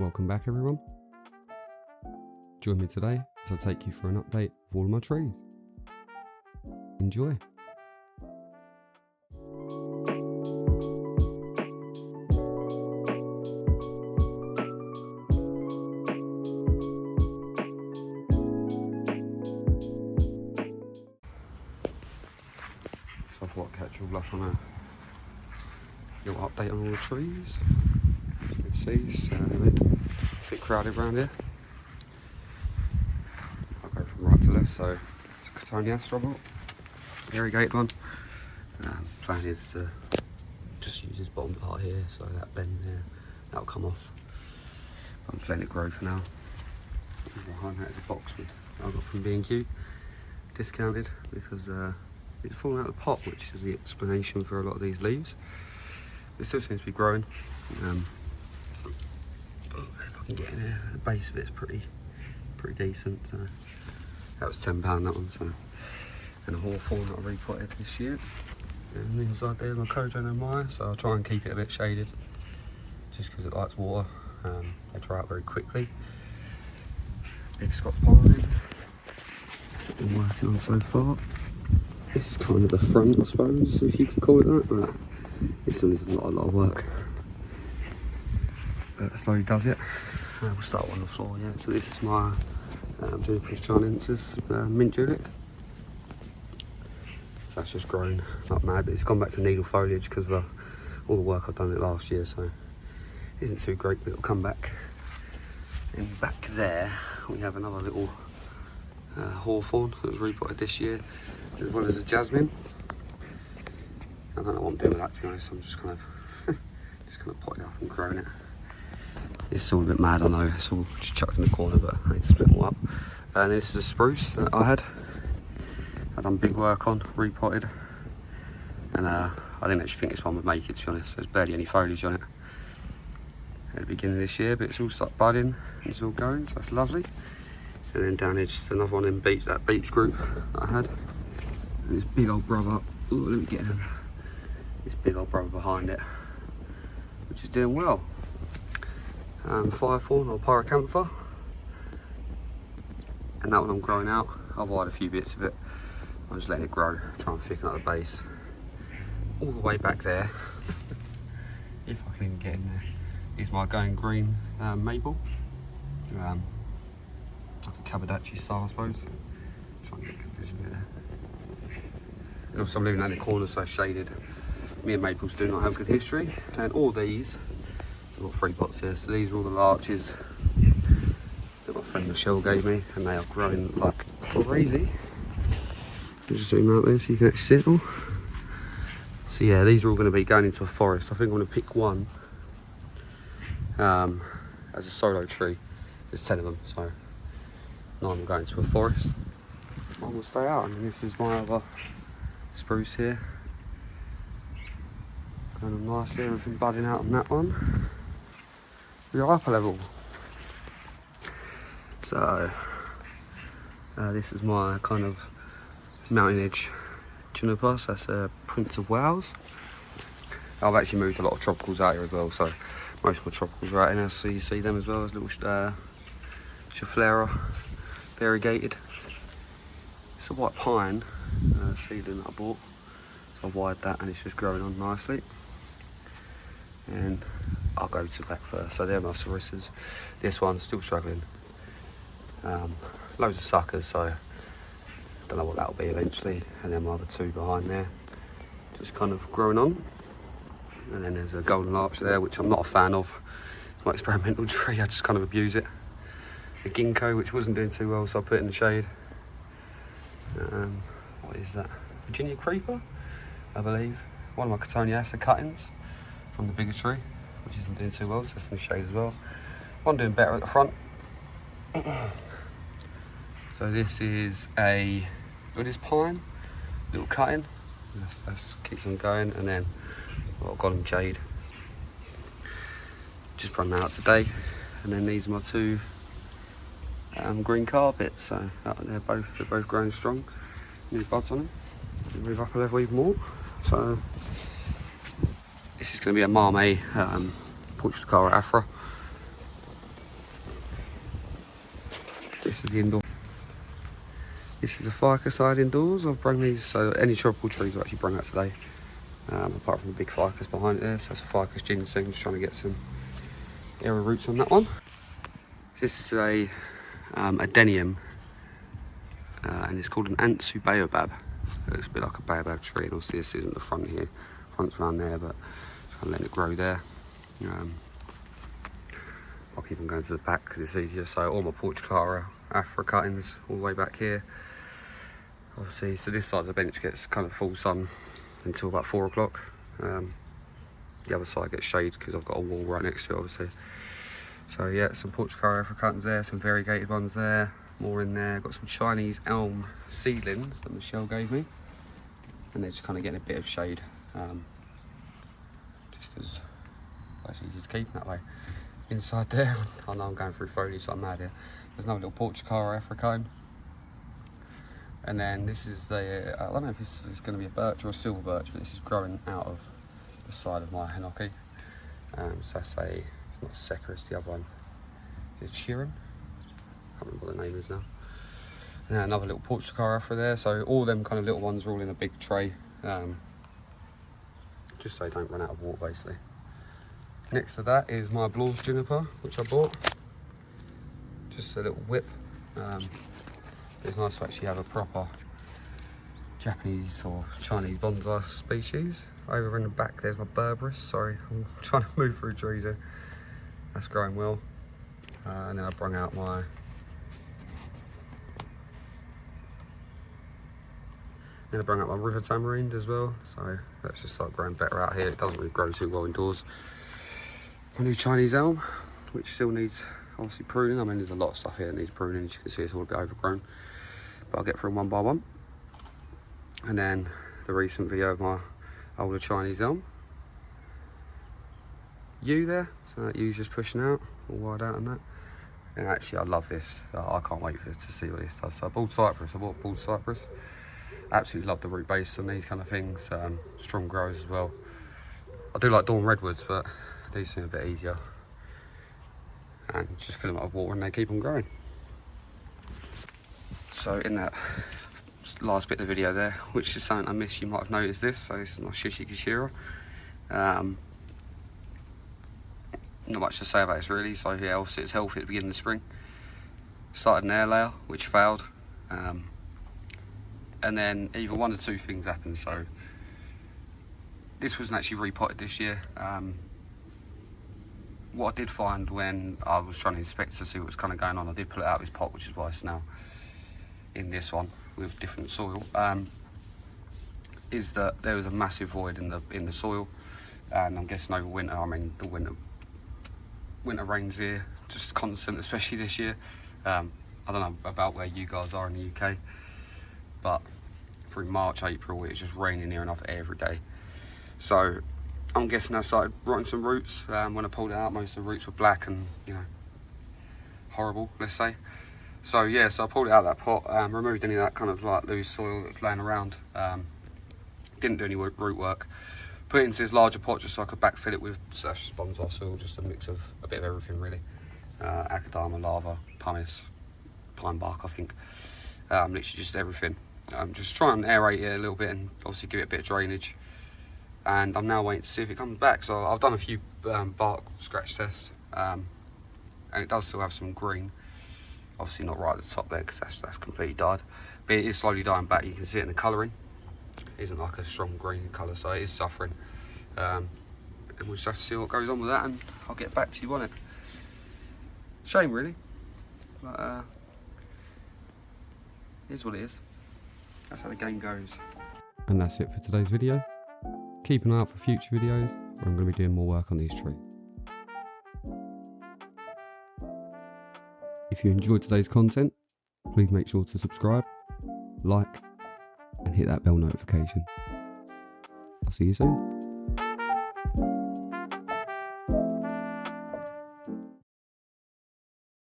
Welcome back everyone. Join me today as I take you for an update of all of my trees. Enjoy. So I thought I'd catch you all up on a little update on all the trees. As you can see, it's a bit crowded around here. I'll go from right to left, so it's a Cotoneaster strawberry, irrigated one. Plan is to just use this bottom part here, so that bend there, that'll come off. I'm just letting it grow for now. And behind that is a boxwood I got from B&Q, discounted because it's fallen out of the pot, which is the explanation for a lot of these leaves. It still seems to be growing. If I can get in there, the base of it's pretty decent. So that was £10 that one. So, and a hawthorn that I repotted this year. And inside there, my Kojo no Mai. So I'll try and keep it a bit shaded, just because it likes water. They dry out very quickly. Big Scots pine. Been working on so far. This is kind of the front, I suppose, if you could call it that. But it still needs a lot of work. But slowly does it. We'll start on the floor, yeah. So this is my Juniperus Chinensis mint julep. So that's just grown like mad, but it's gone back to needle foliage because of all the work I've done it last year, so it isn't too great, but it'll come back. And back there, we have another little hawthorn that was repotted this year, as well as a jasmine. I don't know what I'm doing with that, to be honest. I'm just kind of potting it up and growing it. It's all a bit mad, I know. It's all just chucked in the corner, but I need to split them all up. And this is a spruce that I had. I've done big work on, repotted. And I didn't actually think this one would make it, to be honest. There's barely any foliage on it at the beginning of this year, but it's all started budding and it's all going, so that's lovely. And then down here, just another one in that beech group that I had. And this big old brother, ooh, let me get in. This big old brother behind it, which is doing well. Firethorn or Pyracantha, and that one I'm growing out. I've wired a few bits of it. I'm just letting it grow, try and thicken up the base. All the way back there, if I can even get in there, is my going green maple. Like a Kabadachi style, I suppose. Trying to get a good vision of it there. And also I'm leaving that in the corner so shaded. Me and maples do not have good history. And all these, I've got 3 pots here, so these are all the larches that my friend Michelle gave me, and they are growing like crazy. I'll just zoom out there so you can actually see it all. So yeah, these are all going to be going into a forest. I think I'm going to pick one as a solo tree. There's 10 of them, so 9 will go into a forest. One will stay out, and this is my other spruce here. Going on nicely, everything budding out on that one. We are upper level. So this is my kind of mountain edge juniper. So that's a Prince of Wales. I've actually moved a lot of tropicals out here as well, so most of my tropicals are out here now, so you see them as well as little Schefflera variegated. It's a white pine seedling that I bought, so I wired that and it's just growing on nicely. And I'll go to back first. So they're my sarissas. This one's still struggling. Loads of suckers, so don't know what that'll be eventually. And then my other 2 behind there, just kind of growing on. And then there's a golden larch there, which I'm not a fan of. My experimental tree, I just kind of abuse it. The ginkgo, which wasn't doing too well, so I put it in the shade. What is that? Virginia creeper, I believe. One of my Cotoneaster cuttings from the bigger tree, which isn't doing too well, so it's in the shade as well. One doing better at the front. So this is a Buddhist pine, little cutting. That keeps on going, and then I've got them jade. Just run out today, and then these are my 2 green carpets. So they're both growing strong. New buds on them. Move up a level even more. So this is going to be a Marmee Portugal Afra. this is the indoor. This is a ficus side indoors. I've brung these, so any tropical trees I've actually brung out today. Apart from the big ficus behind it there, so that's a ficus ginseng, just trying to get some aerial roots on that one. This is a adenium, and it's called an Ansu baobab. So it looks a bit like a baobab tree, and obviously this isn't the front here, front's around there, but I'm letting it grow there. I'll keep on going to the back because it's easier. So all my Portucara Afra cuttings all the way back here. Obviously, so this side of the bench gets kind of full sun until about 4 o'clock. The other side gets shade because I've got a wall right next to it, obviously. So yeah, some Portucara Afra cuttings there, some variegated ones there, more in there. Got some Chinese elm seedlings that Michelle gave me, and they're just kind of getting a bit of shade, just because it's easy to keep that way. Inside there, I know I'm going through foliage, so I'm mad here. There's another little Portucara Afra cone. And then this is the, I don't know if this is going to be a birch or a silver birch, but this is growing out of the side of my henoki. So that's it's not Seca, it's the other one. Is it Chiron? I can't remember what the name is now. And another little Portucara Afra there. So all them kind of little ones are all in a big tray, just so they don't run out of water basically. Next to that is my Blanche juniper, which I bought. Just a little whip. It's nice to actually have a proper Japanese or Chinese bonsai species. Over in the back there's my Berberis. Sorry, I'm trying to move through trees here. That's growing well. And then I brung out my river tamarind as well. So let's just start growing better out here. It doesn't really grow too well indoors. My new Chinese elm, which still needs obviously pruning. I mean, there's a lot of stuff here that needs pruning. As you can see, it's all a bit overgrown, but I'll get through them one by one. And then the recent video of my older Chinese elm. Yew there, so that yew's just pushing out, all wide out on that. And actually, I love this. I can't wait to see what this does. So I bought bald cypress. Absolutely love the root base on these kind of things. Strong growers as well. I do like Dawn redwoods, but these seem a bit easier. And just fill them up with water and they keep on growing. So in that last bit of the video there, which is something I missed, you might have noticed this. So this is my Shishikashira. Not much to say about this really. So yeah, obviously it's healthy at the beginning of the spring. Started an air layer, which failed. And then either one or two things happened. So this wasn't actually repotted this year. What I did find when I was trying to inspect to see what was kind of going on, I did pull it out of this pot, which is why it's now in this one with different soil, is that there was a massive void in the soil. And I'm guessing over winter, I mean the winter rains here, just constant, especially this year. I don't know about where you guys are in the UK, but through March, April, it was just raining near enough every day. So I'm guessing I started rotting some roots. When I pulled it out, most of the roots were black and, you know, horrible, let's say. So yeah, so I pulled it out of that pot, removed any of that kind of like loose soil that was laying around. Didn't do any root work. Put it into this larger pot just so I could backfill it with bonsai soil, just a mix of a bit of everything really. Akadama, lava, pumice, pine bark, I think. Literally just everything. Just try and aerate it a little bit and obviously give it a bit of drainage. And I'm now waiting to see if it comes back. So I've done a few bark scratch tests, and it does still have some green. Obviously not right at the top there because that's completely died. But it is slowly dying back. You can see it in the colouring. It isn't like a strong green colour, so it is suffering. And we'll just have to see what goes on with that, and I'll get back to you on it. Shame really, but it is what it is. That's how the game goes. And that's it for today's video. Keep an eye out for future videos where I'm going to be doing more work on these trees. If you enjoyed today's content, please make sure to subscribe, like, and hit that bell notification. I'll see you soon.